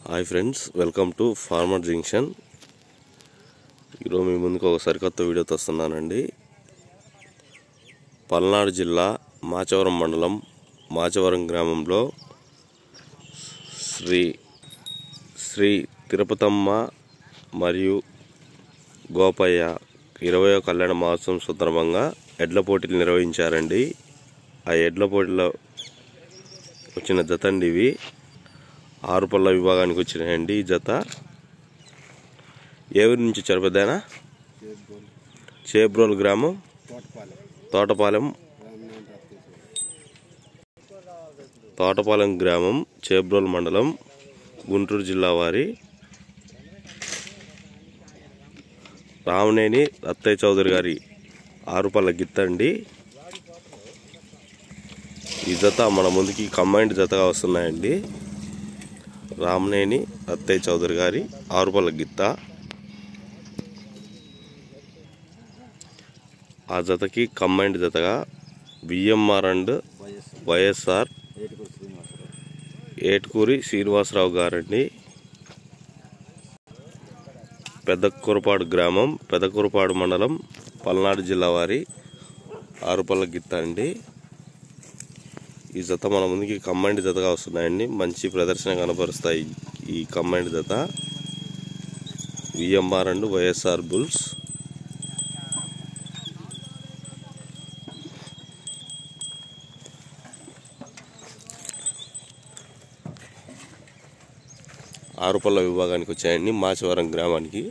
Hi friends, welcome to farmer junction. ఈరోజు మీ ముందుకు ఒక సరికొత్త వీడియోతో వస్తున్నానండి. పల్నాడు జిల్లా మాచవరం మండలం మాచవరం గ్రామంలో శ్రీ తిరుపతమ్మ మరియు గోపయ్య 20వ కళ్యాణ మహోత్సవం సందర్భంగా ఎడ్ల పోటీలు నిర్వహించారండి. ఆ ఎడ్ల పోటీలో వచ్చిన జత అండి ఇవి. 6 పళ్ళ విభాగానికి వచ్చినాయండి ఈ జత. ఏ ఊరి నుంచి వచ్చారు పెద్దనా? చేబ్రోల్ గ్రామం, తోటపాలెం గ్రామం, చేబ్రోల్ మండలం, గుంటూరు జిల్లా వారి. రామనేని రత్తయ్య చౌదరి గారి 6 పళ్ళ గిత్త అండి. ఈ జత మన ముందుకి కంబైన్డ్ జతగా వస్తున్నాయండి. రామనేని రత్తయ్య చౌదరి గారి 6 పళ్ళ గిత్త. ఆ జతకి కంబైన్డ్ జతగా విఎంఆర్ అండ్ వైఎస్ఆర్ ఏటుకూరి శ్రీనివాసరావు గారండి. పెద్దకురపాడు గ్రామం, పెద్దకురపాడు మండలం, పల్నాడు జిల్లా వారి 6 పళ్ళ గిత్త అండి. ఈ జత మన ముందుకి కంబైన్డ్ జతగా వస్తున్నాయండి. మంచి ప్రదర్శన కనపరుస్తాయి ఈ కంబైన్డ్ జత. VMR and YSR bulls. ఆరు పళ్ళ విభాగానికి వచ్చాయండి మాచవరం గ్రామానికి.